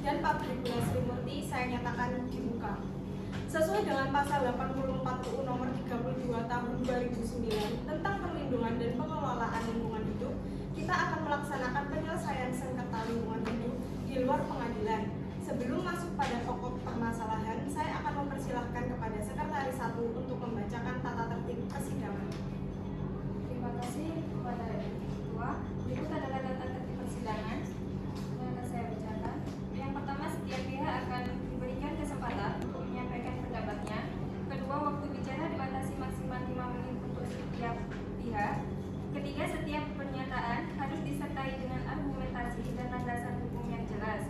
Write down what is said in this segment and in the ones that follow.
dan pabrik gula Sri Murti saya nyatakan dibuka. Sesuai dengan pasal 84 UU nomor 32 tahun 2009 tentang perlindungan dan pengelolaan lingkungan hidup, kita akan melaksanakan penyelesaian sengketa lingkungan hidup di luar pengadilan. Sebelum masuk pada pokok permasalahan, saya akan mempersilahkan kepada Sekretaris 1 untuk membacakan tata tertib persidangan. Terima kasih kepada Ketua. Berikut adalah tata tertib persidangan yang akan saya bacakan. Yang pertama, setiap pihak akan diberikan kesempatan untuk menyampaikan pendapatnya. Kedua, waktu bicara dibatasi maksimal 5 menit untuk setiap pihak. Ketiga, setiap pernyataan harus disertai dengan argumentasi dan landasan hukum yang jelas.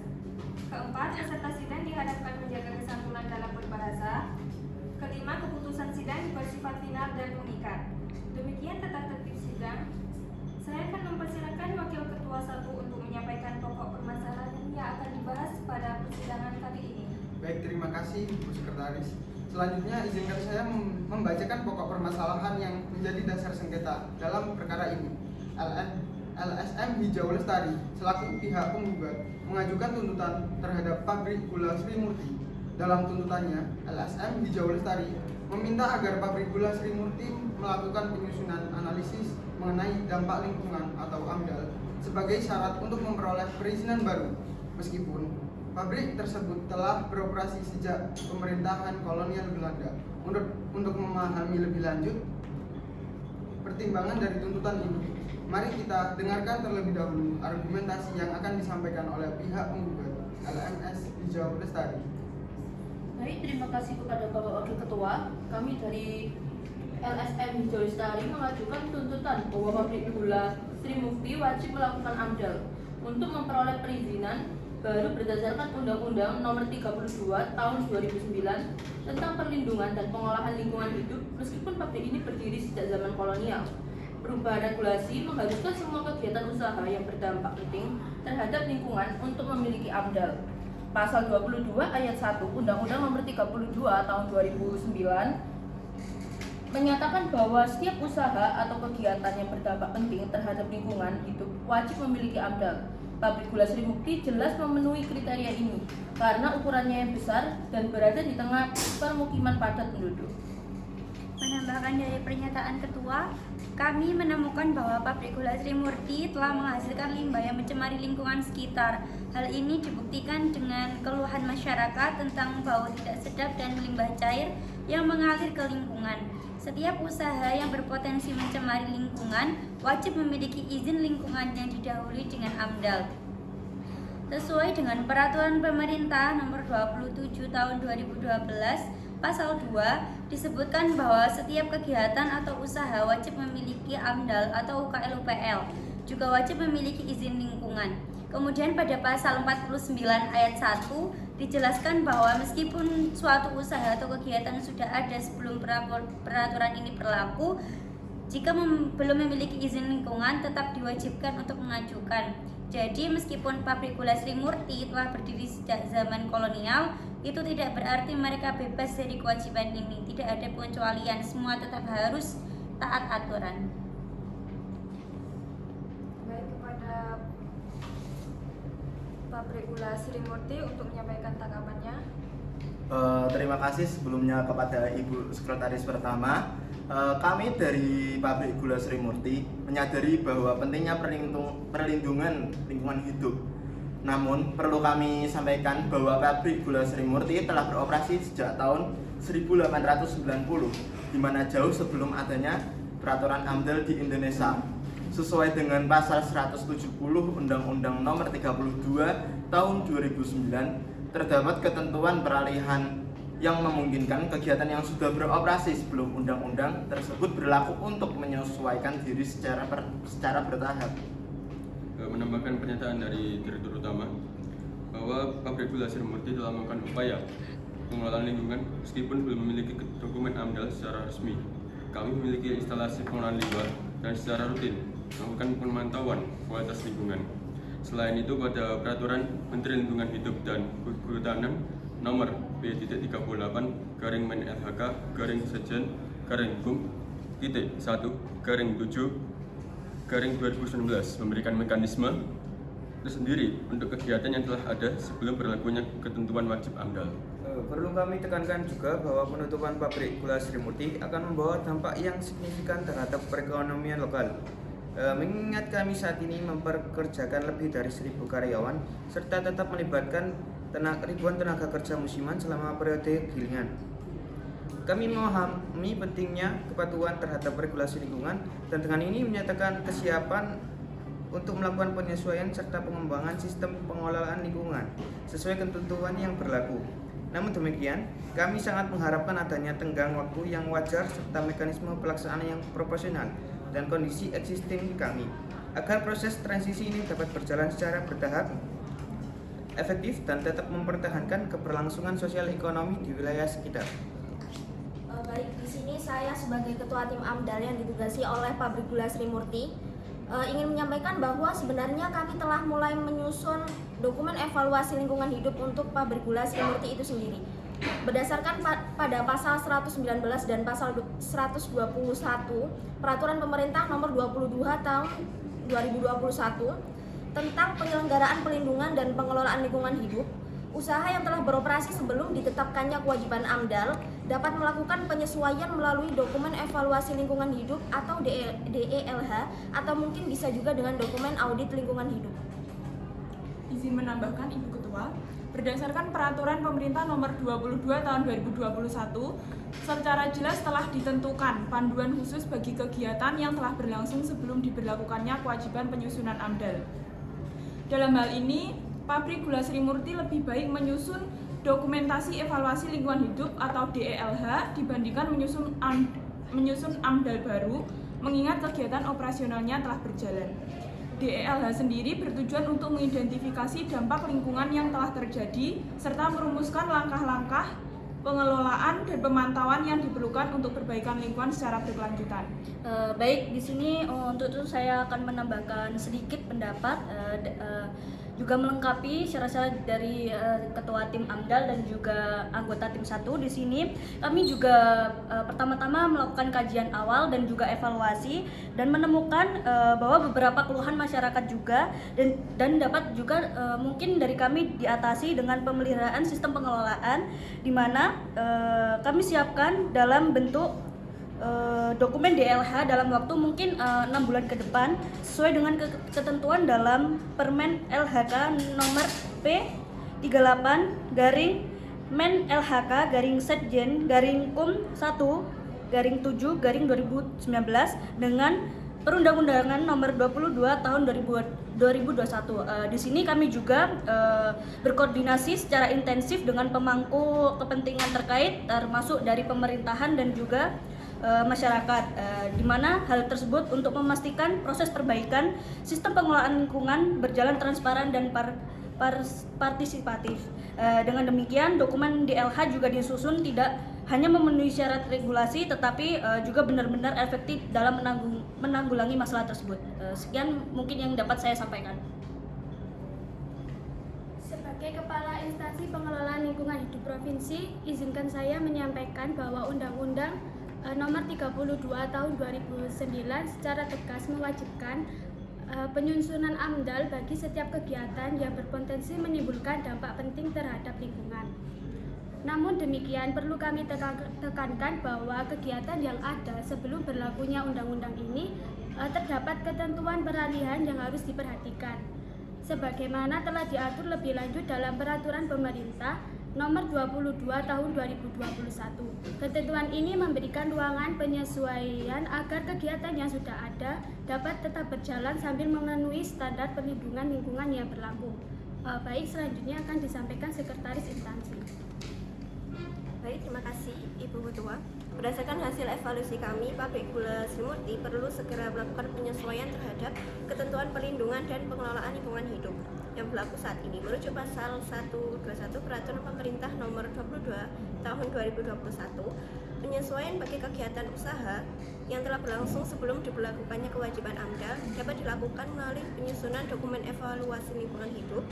Keempat, peserta sidang dihadapkan menjaga kesantunan dalam berbahasa. Kelima, keputusan sidang bersifat final dan mengikat. Demikian tata tertib sidang. Saya akan mempersilakan Wakil Ketua 1 untuk menyampaikan pokok permasalahan yang akan dibahas pada persidangan kali ini. Baik, terima kasih Bu Sekretaris. Selanjutnya izinkan saya membacakan pokok permasalahan yang menjadi dasar sengketa dalam perkara ini. LSM Hijau Lestari selaku pihak penggugat mengajukan tuntutan terhadap pabrik gula Sri Murti. Dalam tuntutannya, LSM Hijau Lestari meminta agar pabrik gula Sri Murti melakukan penyusunan analisis mengenai dampak lingkungan atau AMDAL sebagai syarat untuk memperoleh perizinan baru, meskipun pabrik tersebut telah beroperasi sejak pemerintahan kolonial Belanda. Untuk memahami lebih lanjut pertimbangan dari tuntutan ini, mari kita dengarkan terlebih dahulu argumentasi yang akan disampaikan oleh pihak penggugat LMS Hijau Lestari. Baik, terima kasih kepada Bapak Wakil Ketua. Kami dari LSM Hijau Lestari mengajukan tuntutan bahwa pabrik gula Sri Murti wajib melakukan AMDAL untuk memperoleh perizinan baru berdasarkan Undang-Undang Nomor 32 Tahun 2009 tentang perlindungan dan pengolahan lingkungan hidup, meskipun pabrik ini berdiri sejak zaman kolonial. Perubahan regulasi mengharuskan semua kegiatan usaha yang berdampak penting terhadap lingkungan untuk memiliki AMDAL. Pasal 22 ayat 1 Undang-Undang Nomor 32 Tahun 2009 menyatakan bahwa setiap usaha atau kegiatan yang berdampak penting terhadap lingkungan hidup wajib memiliki AMDAL. Pabrik gula Sri Murti jelas memenuhi kriteria ini karena ukurannya yang besar dan berada di tengah permukiman padat penduduk. Menambahkan dari pernyataan Ketua, kami menemukan bahwa pabrik gula Sri Murti telah menghasilkan limbah yang mencemari lingkungan sekitar. Hal ini dibuktikan dengan keluhan masyarakat tentang bau tidak sedap dan limbah cair yang mengalir ke lingkungan. Setiap usaha yang berpotensi mencemari lingkungan wajib memiliki izin lingkungan yang didahului dengan AMDAL. Sesuai dengan Peraturan Pemerintah Nomor 27 Tahun 2012, Pasal 2 disebutkan bahwa setiap kegiatan atau usaha wajib memiliki AMDAL atau UKL-UPL, juga wajib memiliki izin lingkungan. Kemudian pada pasal 49 ayat 1 dijelaskan bahwa meskipun suatu usaha atau kegiatan sudah ada sebelum peraturan ini berlaku, jika belum memiliki izin lingkungan tetap diwajibkan untuk mengajukan. Jadi meskipun pabrik gula Sri Murti telah berdiri sejak zaman kolonial, itu tidak berarti mereka bebas dari kewajiban ini. Tidak ada pengecualian, semua tetap harus taat aturan. Baik, kepada pabrik gula Sri Murti untuk menyampaikan tanggapannya. Terima kasih sebelumnya kepada Ibu Sekretaris pertama. Kami dari pabrik gula Sri Murti menyadari bahwa pentingnya perlindungan lingkungan hidup. Namun perlu kami sampaikan bahwa pabrik gula Sri Murti telah beroperasi sejak tahun 1890, di mana jauh sebelum adanya peraturan AMDAL di Indonesia. Sesuai dengan pasal 170 Undang-Undang Nomor 32 Tahun 2009, terdapat ketentuan peralihan yang memungkinkan kegiatan yang sudah beroperasi sebelum undang-undang tersebut berlaku untuk menyesuaikan diri secara bertahap. Menambahkan pernyataan dari Direktur Utama bahwa pabrik gula Sri Murti telah melakukan upaya pengelolaan lingkungan meskipun belum memiliki dokumen AMDAL secara resmi. Kami memiliki instalasi pengelolaan limbah dan secara rutin melakukan pemantauan kualitas lingkungan. Selain itu, pada Peraturan Menteri Lingkungan Hidup dan Kehutanan Nomor B.38/Sekjen/Kum.1/7/2019 memberikan mekanisme tersendiri untuk kegiatan yang telah ada sebelum berlakunya ketentuan wajib AMDAL. Perlu kami tekankan juga bahwa penutupan pabrik gula Sri Murti akan membawa dampak yang signifikan terhadap perekonomian lokal. Mengingat kami saat ini memperkerjakan lebih dari 1.000 karyawan serta tetap melibatkan ribuan tenaga kerja musiman selama periode gilingan. Kami memahami pentingnya kepatuhan terhadap regulasi lingkungan dan dengan ini menyatakan kesiapan untuk melakukan penyesuaian serta pengembangan sistem pengelolaan lingkungan sesuai ketentuan yang berlaku. Namun demikian, kami sangat mengharapkan adanya tenggang waktu yang wajar serta mekanisme pelaksanaan yang proporsional dan kondisi existing kami agar proses transisi ini dapat berjalan secara bertahap, efektif dan tetap mempertahankan keberlangsungan sosial ekonomi di wilayah sekitar. Baik, di sini saya sebagai ketua tim AMDAL yang ditugasi oleh Pabrik Gula Sri Murti ingin menyampaikan bahwa sebenarnya kami telah mulai menyusun dokumen evaluasi lingkungan hidup untuk Pabrik Gula Sri Murti itu sendiri. Berdasarkan pada pasal 119 dan pasal 121 Peraturan Pemerintah Nomor 22 Tahun 2021 tentang penyelenggaraan pelindungan dan pengelolaan lingkungan hidup, usaha yang telah beroperasi sebelum ditetapkannya kewajiban AMDAL dapat melakukan penyesuaian melalui dokumen evaluasi lingkungan hidup atau DELH atau mungkin bisa juga dengan dokumen audit lingkungan hidup. Izin menambahkan Ibu Ketua, berdasarkan Peraturan Pemerintah Nomor 22 Tahun 2021, secara jelas telah ditentukan panduan khusus bagi kegiatan yang telah berlangsung sebelum diberlakukannya kewajiban penyusunan AMDAL. Dalam hal ini, Pabrik Gula Sri Murti lebih baik menyusun dokumentasi evaluasi lingkungan hidup atau DELH dibandingkan menyusun AMDAL baru, mengingat kegiatan operasionalnya telah berjalan. DELH sendiri bertujuan untuk mengidentifikasi dampak lingkungan yang telah terjadi serta merumuskan langkah-langkah pengelolaan dan pemantauan yang diperlukan untuk perbaikan lingkungan secara berkelanjutan. Baik, di sini untuk itu saya akan menambahkan sedikit pendapat juga melengkapi syarat-syarat dari ketua tim AMDAL dan juga anggota tim 1. Di sini kami juga pertama-tama melakukan kajian awal dan juga evaluasi dan menemukan bahwa beberapa keluhan masyarakat juga dan dapat juga mungkin dari kami diatasi dengan pemeliharaan sistem pengelolaan di mana kami siapkan dalam bentuk dokumen DLH dalam waktu mungkin 6 bulan ke depan sesuai dengan ketentuan dalam Permen LHK nomor P38/Men LHK Setjen Kum 1/7/2019 dengan Perundang-undangan nomor 22 tahun 2021. Di sini kami juga berkoordinasi secara intensif dengan pemangku kepentingan terkait termasuk dari pemerintahan dan juga masyarakat, di mana hal tersebut untuk memastikan proses perbaikan sistem pengelolaan lingkungan berjalan transparan dan partisipatif. Dengan demikian, dokumen DLH juga disusun tidak hanya memenuhi syarat regulasi, tetapi juga benar-benar efektif dalam menanggulangi masalah tersebut. Sekian mungkin yang dapat saya sampaikan. Sebagai Kepala Instansi Pengelolaan Lingkungan Hidup Provinsi, izinkan saya menyampaikan bahwa Undang-Undang Nomor 32 Tahun 2009 secara tegas mewajibkan penyusunan AMDAL bagi setiap kegiatan yang berpotensi menimbulkan dampak penting terhadap lingkungan. Namun demikian, perlu kami tekankan bahwa kegiatan yang ada sebelum berlakunya undang-undang ini terdapat ketentuan peralihan yang harus diperhatikan. Sebagaimana telah diatur lebih lanjut dalam Peraturan Pemerintah Nomor 22 Tahun 2021. Ketentuan ini memberikan ruangan penyesuaian agar kegiatan yang sudah ada dapat tetap berjalan sambil memenuhi standar perlindungan lingkungan yang berlaku. Baik, selanjutnya akan disampaikan Sekretaris Instansi. Baik, terima kasih Ibu Ketua. Berdasarkan hasil evaluasi kami, Pabrik Gula Sri Murti perlu segera melakukan penyesuaian terhadap ketentuan perlindungan dan pengelolaan lingkungan hidup yang berlaku saat ini merujuk pasal 121 Peraturan Pemerintah Nomor 22 Tahun 2021. Penyesuaian bagi kegiatan usaha yang telah berlangsung sebelum diberlakukannya kewajiban AMDAL dapat dilakukan melalui penyusunan dokumen evaluasi lingkungan hidup,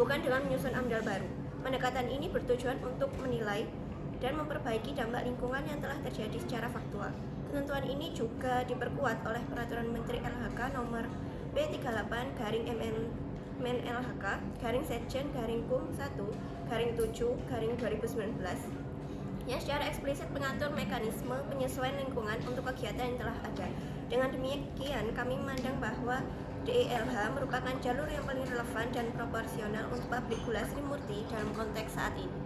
bukan dengan menyusun AMDAL baru. Pendekatan ini bertujuan untuk menilai dan memperbaiki dampak lingkungan yang telah terjadi secara faktual. Ketentuan ini juga diperkuat oleh Peraturan Menteri LHK Nomor B38/MN Men LHK /Sekjen /Kum 1/7/2019 yang secara eksplisit mengatur mekanisme penyesuaian lingkungan untuk kegiatan yang telah ada. Dengan demikian, kami memandang bahwa DELH merupakan jalur yang paling relevan dan proporsional untuk pabrik gula Sri Murti dalam konteks saat ini.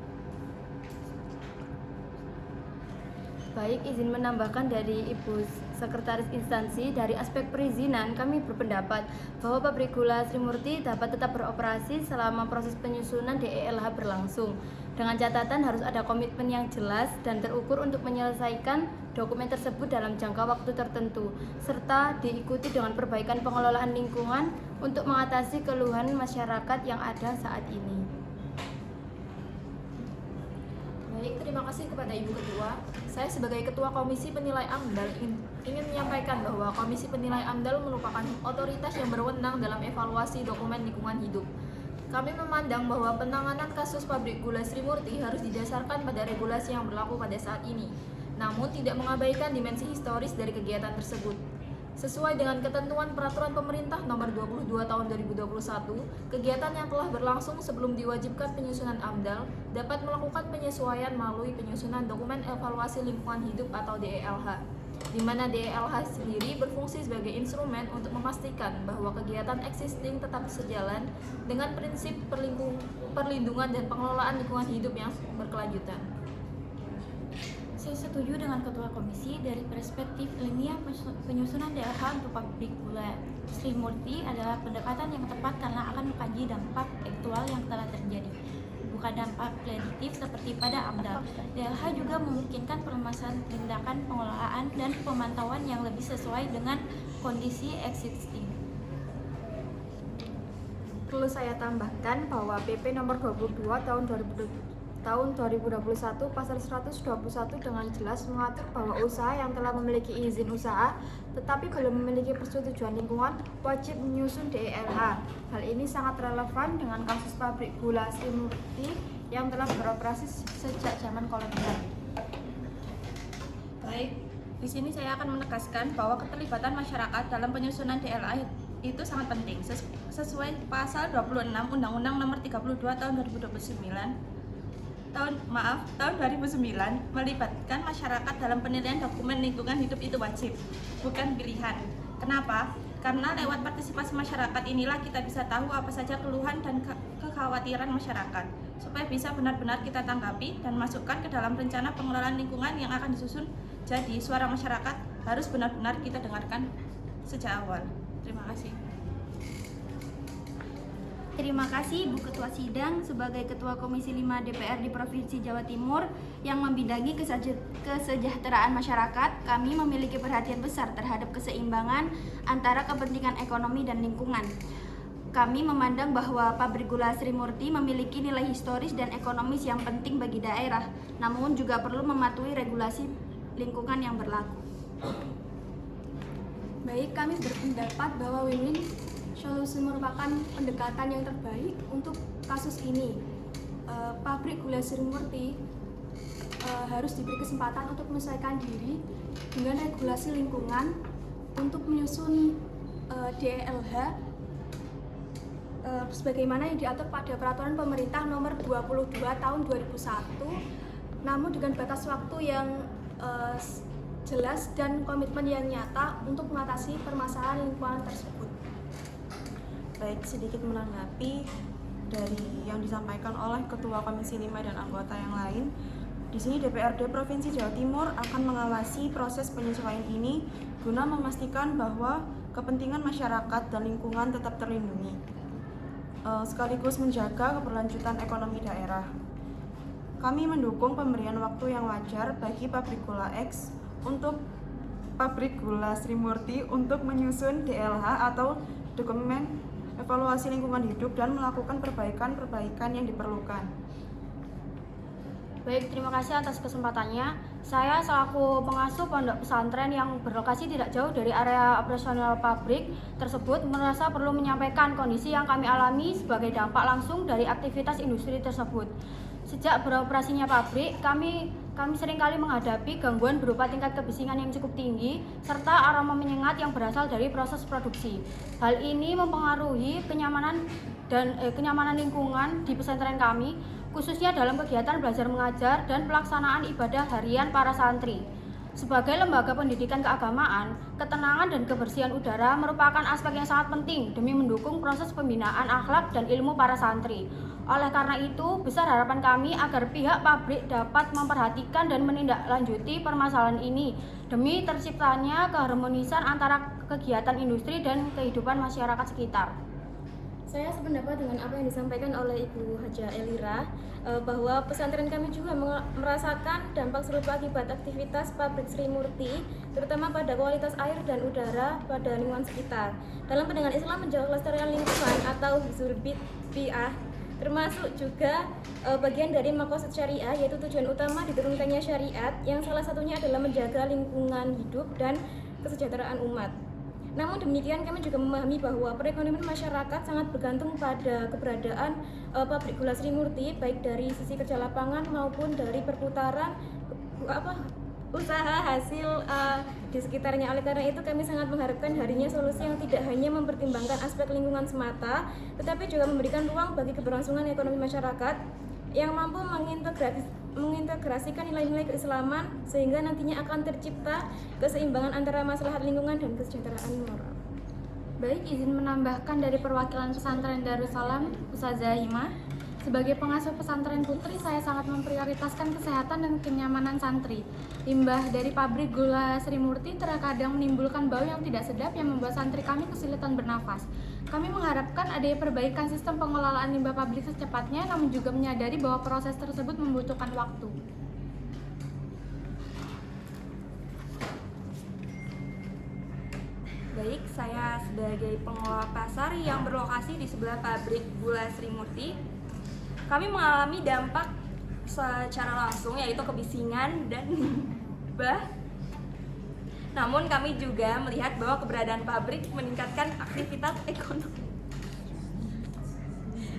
Baik, izin menambahkan dari Ibu Sekretaris Instansi, dari aspek perizinan kami berpendapat bahwa pabrik gula Sri Murti dapat tetap beroperasi selama proses penyusunan DELH berlangsung. Dengan catatan harus ada komitmen yang jelas dan terukur untuk menyelesaikan dokumen tersebut dalam jangka waktu tertentu, serta diikuti dengan perbaikan pengelolaan lingkungan untuk mengatasi keluhan masyarakat yang ada saat ini. Baik, terima kasih kepada Ibu Ketua. Saya sebagai Ketua Komisi Penilai AMDAL ingin menyampaikan bahwa Komisi Penilai AMDAL merupakan otoritas yang berwenang dalam evaluasi dokumen lingkungan hidup. Kami memandang bahwa penanganan kasus pabrik gula Sri Murti harus didasarkan pada regulasi yang berlaku pada saat ini, namun tidak mengabaikan dimensi historis dari kegiatan tersebut. Sesuai dengan ketentuan Peraturan Pemerintah Nomor 22 Tahun 2021, kegiatan yang telah berlangsung sebelum diwajibkan penyusunan AMDAL dapat melakukan penyesuaian melalui penyusunan dokumen evaluasi lingkungan hidup atau DELH, di mana DELH sendiri berfungsi sebagai instrumen untuk memastikan bahwa kegiatan existing tetap sejalan dengan prinsip perlindungan dan pengelolaan lingkungan hidup yang berkelanjutan. Saya setuju dengan Ketua Komisi. Dari perspektif ilmiah, penyusunan DELH untuk pabrik gula Sri Murti adalah pendekatan yang tepat karena akan mengkaji dampak aktual yang telah terjadi, bukan dampak prediktif seperti pada AMDAL. DELH juga memungkinkan permasalahan tindakan pengelolaan dan pemantauan yang lebih sesuai dengan kondisi existing. Perlu saya tambahkan bahwa PP nomor 22 tahun 2021 pasal 121 dengan jelas mengatur bahwa usaha yang telah memiliki izin usaha tetapi belum memiliki persetujuan lingkungan wajib menyusun DELH. Hal ini sangat relevan dengan kasus pabrik gula Sri Murti yang telah beroperasi sejak zaman kolonial. Baik, di sini saya akan menegaskan bahwa keterlibatan masyarakat dalam penyusunan DELH itu sangat penting. Sesuai pasal 26 Undang-Undang Nomor 32 Tahun 2009 tahun 2009 melibatkan masyarakat dalam penilaian dokumen lingkungan hidup itu wajib, bukan pilihan. Kenapa? Karena lewat partisipasi masyarakat inilah kita bisa tahu apa saja keluhan dan kekhawatiran masyarakat, supaya bisa benar-benar kita tanggapi dan masukkan ke dalam rencana pengelolaan lingkungan yang akan disusun. Jadi suara masyarakat harus benar-benar kita dengarkan sejak awal. Terima kasih. Terima kasih Bu Ketua Sidang sebagai Ketua Komisi 5 DPR di Provinsi Jawa Timur yang membidangi kesejahteraan masyarakat. Kami memiliki perhatian besar terhadap keseimbangan antara kepentingan ekonomi dan lingkungan. Kami memandang bahwa pabrik gula Sri Murti memiliki nilai historis dan ekonomis yang penting bagi daerah, namun juga perlu mematuhi regulasi lingkungan yang berlaku. Baik, kami berpendapat bahwa win-win solution merupakan pendekatan yang terbaik untuk kasus ini. Pabrik gula Sri Murti harus diberi kesempatan untuk menyesuaikan diri dengan regulasi lingkungan untuk menyusun DELH sebagaimana yang diatur pada Peraturan Pemerintah Nomor 22 Tahun 2001, namun dengan batas waktu yang jelas dan komitmen yang nyata untuk mengatasi permasalahan lingkungan tersebut. Baik, sedikit menanggapi dari yang disampaikan oleh Ketua Komisi 5 dan anggota yang lain. Di sini DPRD Provinsi Jawa Timur akan mengawasi proses penyesuaian ini guna memastikan bahwa kepentingan masyarakat dan lingkungan tetap terlindungi, sekaligus menjaga keberlanjutan ekonomi daerah. Kami mendukung pemberian waktu yang wajar bagi pabrik gula X untuk pabrik gula Sri Murti untuk menyusun DELH atau dokumen evaluasi lingkungan hidup dan melakukan perbaikan-perbaikan yang diperlukan. Baik, terima kasih atas kesempatannya. Saya selaku pengasuh pondok pesantren yang berlokasi tidak jauh dari area operasional pabrik tersebut merasa perlu menyampaikan kondisi yang kami alami sebagai dampak langsung dari aktivitas industri tersebut. Sejak beroperasinya pabrik, kami kami seringkali menghadapi gangguan berupa tingkat kebisingan yang cukup tinggi serta aroma menyengat yang berasal dari proses produksi. Hal ini mempengaruhi kenyamanan lingkungan di pesantren kami, khususnya dalam kegiatan belajar mengajar dan pelaksanaan ibadah harian para santri. Sebagai lembaga pendidikan keagamaan, ketenangan dan kebersihan udara merupakan aspek yang sangat penting demi mendukung proses pembinaan akhlak dan ilmu para santri. Oleh karena itu, besar harapan kami agar pihak pabrik dapat memperhatikan dan menindaklanjuti permasalahan ini demi terciptanya keharmonisan antara kegiatan industri dan kehidupan masyarakat sekitar. Saya sependapat dengan apa yang disampaikan oleh Ibu Haja Elira, bahwa pesantren kami juga merasakan dampak serupa akibat aktivitas pabrik Sri Murti, terutama pada kualitas air dan udara pada lingkungan sekitar. Dalam pandangan Islam, menjaga kelestarian lingkungan atau hifdzul bi'ah termasuk juga bagian dari maqasid syariah, yaitu tujuan utama diturunkannya syariat yang salah satunya adalah menjaga lingkungan hidup dan kesejahteraan umat. Namun demikian, kami juga memahami bahwa perekonomian masyarakat sangat bergantung pada keberadaan pabrik gula Sri Murti, baik dari sisi kerja lapangan maupun dari perputaran usaha hasil di sekitarnya. Oleh karena itu, kami sangat mengharapkan harinya solusi yang tidak hanya mempertimbangkan aspek lingkungan semata, tetapi juga memberikan ruang bagi keberlangsungan ekonomi masyarakat yang mampu mengintegrasikan nilai-nilai keislaman sehingga nantinya akan tercipta keseimbangan antara maslahat lingkungan dan kesejahteraan moral. Baik, izin menambahkan dari perwakilan pesantren Darussalam, Ustazah Hima. Sebagai pengasuh pesantren putri, saya sangat memprioritaskan kesehatan dan kenyamanan santri. Limbah dari pabrik gula Sri Murti terkadang menimbulkan bau yang tidak sedap yang membuat santri kami kesulitan bernafas. Kami mengharapkan adanya perbaikan sistem pengelolaan limbah pabrik secepatnya, namun juga menyadari bahwa proses tersebut membutuhkan waktu. Baik, saya sebagai pengelola pasar yang berlokasi di sebelah pabrik gula Sri Murti, kami mengalami dampak secara langsung, yaitu kebisingan dan limbah. Namun kami juga melihat bahwa keberadaan pabrik meningkatkan aktivitas ekonomi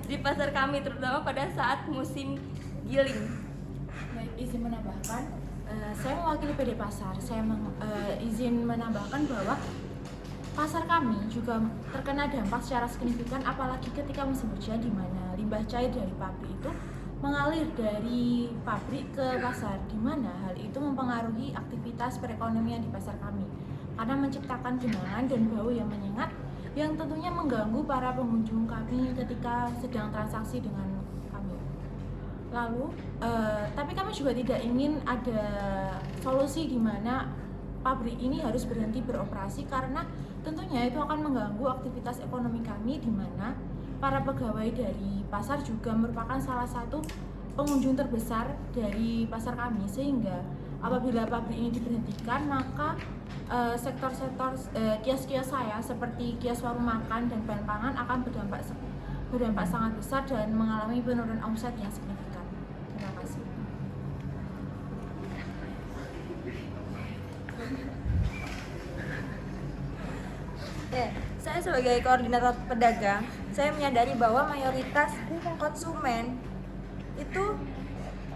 di pasar kami, terutama pada saat musim giling. Baik, izin menambahkan, saya mewakili PD Pasar. Saya izin menambahkan bahwa pasar kami juga terkena dampak secara signifikan, apalagi ketika musim hujan, di mana limbah cair dari pabrik itu mengalir dari pabrik ke pasar, di mana hal itu mempengaruhi aktivitas perekonomian di pasar kami karena menciptakan genangan dan bau yang menyengat yang tentunya mengganggu para pengunjung kami ketika sedang transaksi dengan kami. Lalu, tapi kami juga tidak ingin ada solusi di mana pabrik ini harus berhenti beroperasi karena tentunya itu akan mengganggu aktivitas ekonomi kami, di mana para pegawai dari pasar juga merupakan salah satu pengunjung terbesar dari pasar kami, sehingga apabila pabrik ini diberhentikan maka sektor-sektor kios-kios saya seperti kios warung makan dan bahan pangan akan berdampak sangat besar dan mengalami penurunan omset yang signifikan. Terima kasih. Saya sebagai koordinator pedagang, saya menyadari bahwa mayoritas konsumen itu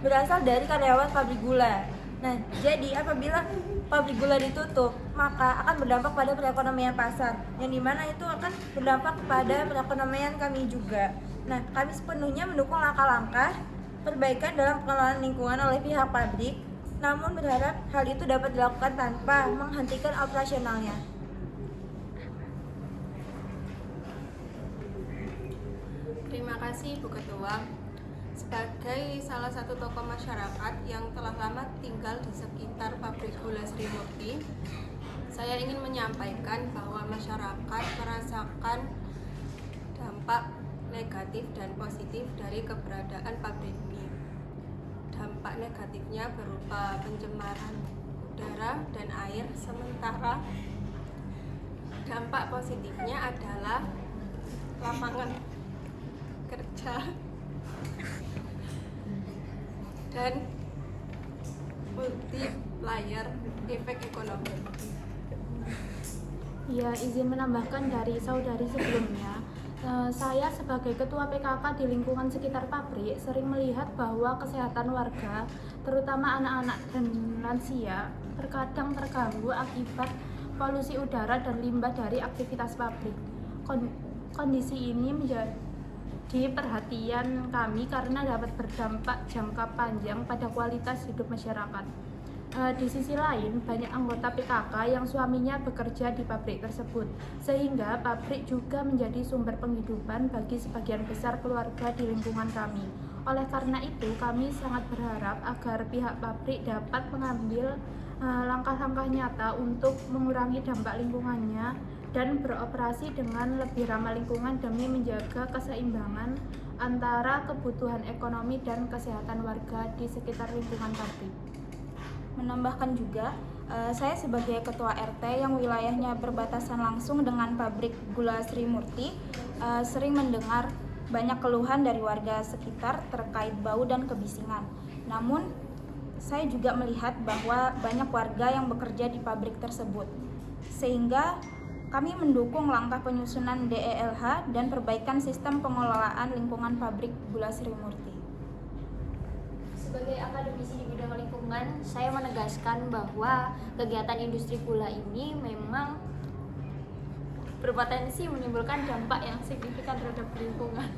berasal dari karyawan pabrik gula. Nah, jadi apabila pabrik gula ditutup, maka akan berdampak pada perekonomian pasar, yang dimana itu akan berdampak pada perekonomian kami juga. Nah, kami sepenuhnya mendukung langkah-langkah perbaikan dalam pengelolaan lingkungan oleh pihak pabrik, namun berharap hal itu dapat dilakukan tanpa menghentikan operasionalnya. Terima kasih Bu Ketua. Sebagai salah satu tokoh masyarakat yang telah lama tinggal di sekitar pabrik gula Sri Murti, saya ingin menyampaikan bahwa masyarakat merasakan dampak negatif dan positif dari keberadaan pabrik ini. Dampak negatifnya berupa pencemaran udara dan air, sementara dampak positifnya adalah lapangan kerja dan multiplier efek ekonomi. Ya, izin menambahkan dari saudari sebelumnya, Saya sebagai ketua PKK di lingkungan sekitar pabrik sering melihat bahwa kesehatan warga, terutama anak-anak dan lansia, terkadang terganggu akibat polusi udara dan limbah dari aktivitas pabrik. Kondisi ini menjadi perhatian kami karena dapat berdampak jangka panjang pada kualitas hidup masyarakat. Di sisi lain, banyak anggota PKK yang suaminya bekerja di pabrik tersebut, sehingga pabrik juga menjadi sumber penghidupan bagi sebagian besar keluarga di lingkungan kami. Oleh karena itu, kami sangat berharap agar pihak pabrik dapat mengambil langkah-langkah nyata untuk mengurangi dampak lingkungannya dan beroperasi dengan lebih ramah lingkungan demi menjaga keseimbangan antara kebutuhan ekonomi dan kesehatan warga di sekitar lingkungan pabrik. Menambahkan juga, saya sebagai ketua RT yang wilayahnya berbatasan langsung dengan pabrik gula Sri Murti, sering mendengar banyak keluhan dari warga sekitar terkait bau dan kebisingan. Namun, saya juga melihat bahwa banyak warga yang bekerja di pabrik tersebut, sehingga kami mendukung langkah penyusunan DELH dan perbaikan sistem pengelolaan lingkungan pabrik gula Sri Murti. Sebagai akademisi di bidang lingkungan, saya menegaskan bahwa kegiatan industri gula ini memang berpotensi menimbulkan dampak yang signifikan terhadap lingkungan,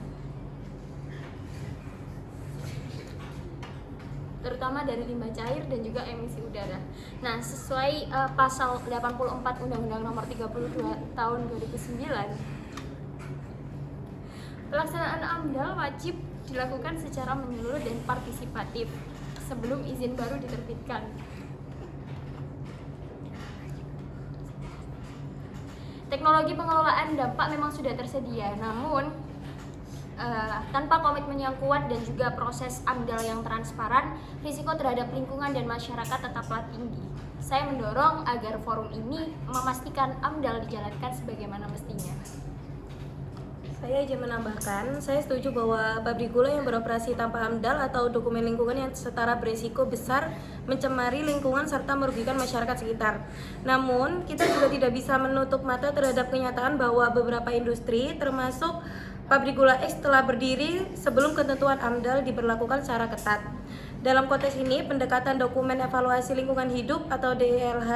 terutama dari limbah cair dan juga emisi udara. Nah, sesuai pasal 84 Undang-Undang Nomor 32 Tahun 2009, pelaksanaan AMDAL wajib dilakukan secara menyeluruh dan partisipatif sebelum izin baru diterbitkan. Teknologi pengelolaan dampak memang sudah tersedia, namun tanpa komitmen yang kuat dan juga proses AMDAL yang transparan, risiko terhadap lingkungan dan masyarakat tetaplah tinggi. Saya mendorong agar forum ini memastikan AMDAL dijalankan sebagaimana mestinya. Saya izin menambahkan, saya setuju bahwa pabrik gula yang beroperasi tanpa AMDAL atau dokumen lingkungan yang setara berisiko besar mencemari lingkungan serta merugikan masyarakat sekitar. Namun, kita juga tidak bisa menutup mata terhadap kenyataan bahwa beberapa industri, termasuk pabrik gula X, telah berdiri sebelum ketentuan AMDAL diberlakukan secara ketat. Dalam konteks ini, pendekatan dokumen evaluasi lingkungan hidup atau DELH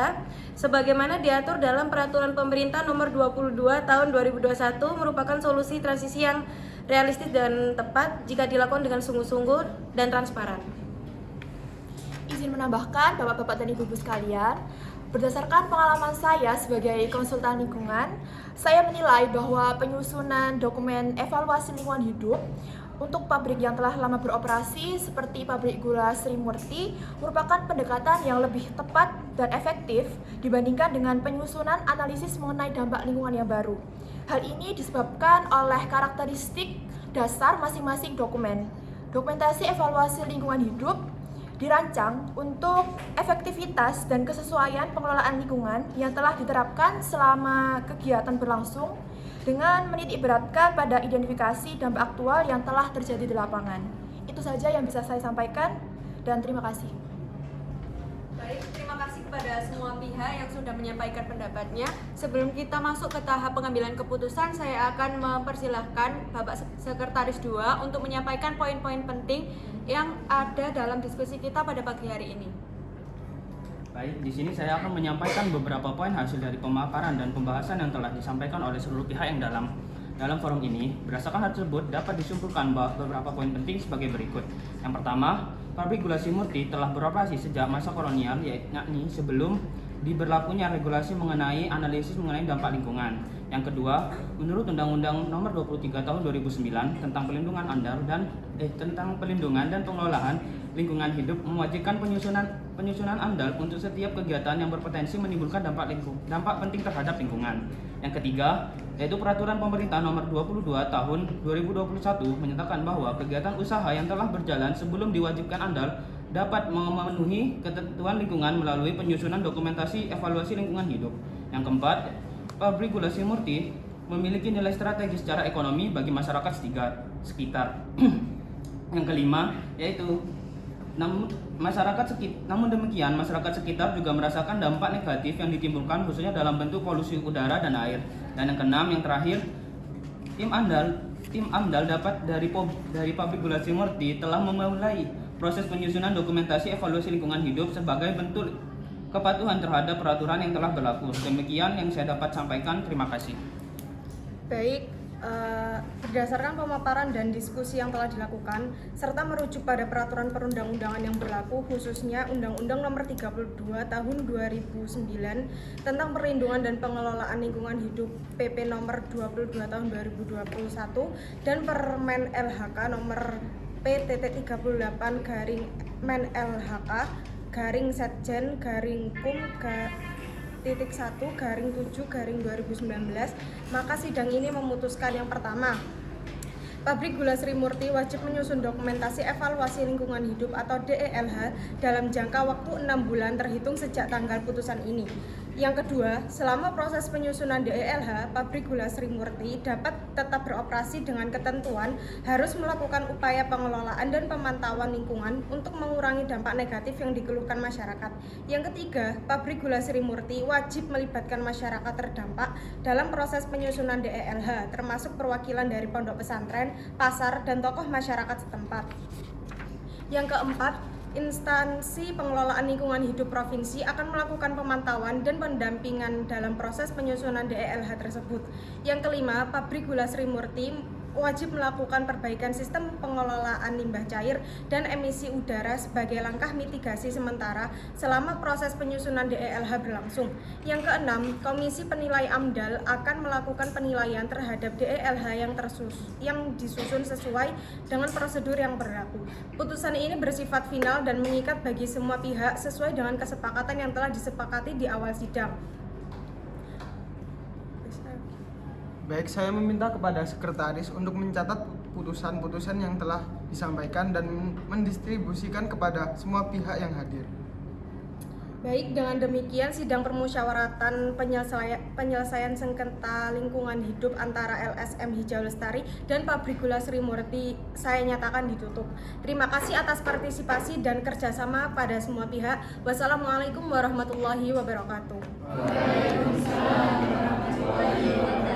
sebagaimana diatur dalam Peraturan Pemerintah Nomor 22 Tahun 2021 merupakan solusi transisi yang realistis dan tepat jika dilakukan dengan sungguh-sungguh dan transparan. Izin menambahkan, Bapak-bapak dan Ibu-ibu sekalian, berdasarkan pengalaman saya sebagai konsultan lingkungan, saya menilai bahwa penyusunan dokumen evaluasi lingkungan hidup untuk pabrik yang telah lama beroperasi seperti pabrik gula Sri Murti merupakan pendekatan yang lebih tepat dan efektif dibandingkan dengan penyusunan analisis mengenai dampak lingkungan yang baru. Hal ini disebabkan oleh karakteristik dasar masing-masing dokumen. Dokumentasi evaluasi lingkungan hidup dirancang untuk efektivitas dan kesesuaian pengelolaan lingkungan yang telah diterapkan selama kegiatan berlangsung dengan menitik beratkan pada identifikasi dampak aktual yang telah terjadi di lapangan. Itu saja yang bisa saya sampaikan dan terima kasih. Baik, terima kasih kepada semua pihak yang sudah menyampaikan pendapatnya. Sebelum kita masuk ke tahap pengambilan keputusan, saya akan mempersilahkan Bapak Sekretaris 2 untuk menyampaikan poin-poin penting yang ada dalam diskusi kita pada pagi hari ini. Baik, di sini saya akan menyampaikan beberapa poin hasil dari pemaparan dan pembahasan yang telah disampaikan oleh seluruh pihak yang dalam forum ini. Berdasarkan hal tersebut dapat disimpulkan bahwa beberapa poin penting sebagai berikut. Yang pertama, pabrik gula Sri Murti telah beroperasi sejak masa kolonial, yakni sebelum diberlakunya regulasi mengenai analisis mengenai dampak lingkungan. Yang kedua, menurut Undang-Undang Nomor 23 Tahun 2009 tentang pelindungan AMDAL dan tentang pelindungan dan pengelolaan lingkungan hidup mewajibkan penyusunan AMDAL untuk setiap kegiatan yang berpotensi menimbulkan dampak penting terhadap lingkungan. Yang ketiga, yaitu Peraturan Pemerintah Nomor 22 Tahun 2021 menyatakan bahwa kegiatan usaha yang telah berjalan sebelum diwajibkan AMDAL dapat memenuhi ketentuan lingkungan melalui penyusunan dokumentasi evaluasi lingkungan hidup. Yang keempat, pabrik gula Sri Murti memiliki nilai strategis secara ekonomi bagi masyarakat sekitar. Yang kelima, yaitu namun demikian masyarakat sekitar juga merasakan dampak negatif yang ditimbulkan khususnya dalam bentuk polusi udara dan air. Dan yang keenam, yang terakhir, Tim AMDAL dapat dari Pabrik Gula Srimurti telah memulai proses penyusunan dokumentasi evaluasi lingkungan hidup sebagai bentuk kepatuhan terhadap peraturan yang telah berlaku. Demikian yang saya dapat sampaikan. Terima kasih. Baik, berdasarkan pemaparan dan diskusi yang telah dilakukan serta merujuk pada peraturan perundang-undangan yang berlaku, khususnya Undang-Undang Nomor 32 Tahun 2009 tentang Perlindungan dan Pengelolaan Lingkungan Hidup PP Nomor 22 Tahun 2021 dan Permen LHK Nomor P-38-Men-LHK-Setjen-Kum-1-7-2019, maka sidang ini memutuskan yang pertama, Pabrik Gula Srimurti wajib menyusun dokumentasi evaluasi lingkungan hidup atau DELH dalam jangka waktu 6 bulan terhitung sejak tanggal putusan ini. Yang kedua, selama proses penyusunan DELH, Pabrik Gula Srimurti dapat tetap beroperasi dengan ketentuan harus melakukan upaya pengelolaan dan pemantauan lingkungan untuk mengurangi dampak negatif yang dikeluhkan masyarakat. Yang ketiga, Pabrik Gula Srimurti wajib melibatkan masyarakat terdampak dalam proses penyusunan DELH, termasuk perwakilan dari pondok pesantren, pasar, dan tokoh masyarakat setempat. Yang keempat, instansi pengelolaan lingkungan hidup provinsi akan melakukan pemantauan dan pendampingan dalam proses penyusunan DELH tersebut. Yang kelima, Pabrik Gula Srimurti wajib melakukan perbaikan sistem pengelolaan limbah cair dan emisi udara sebagai langkah mitigasi sementara selama proses penyusunan DELH berlangsung. Yang keenam, Komisi Penilai AMDAL akan melakukan penilaian terhadap DELH yang disusun sesuai dengan prosedur yang berlaku. Putusan ini bersifat final dan mengikat bagi semua pihak sesuai dengan kesepakatan yang telah disepakati di awal sidang. Baik, saya meminta kepada sekretaris untuk mencatat putusan-putusan yang telah disampaikan dan mendistribusikan kepada semua pihak yang hadir. Baik, dengan demikian sidang permusyawaratan penyelesaian sengketa lingkungan hidup antara LSM Hijau Lestari dan Pabrik Gula Srimurti saya nyatakan ditutup. Terima kasih atas partisipasi dan kerjasama pada semua pihak. Wassalamualaikum warahmatullahi wabarakatuh. Waalaikumsalam warahmatullahi wabarakatuh.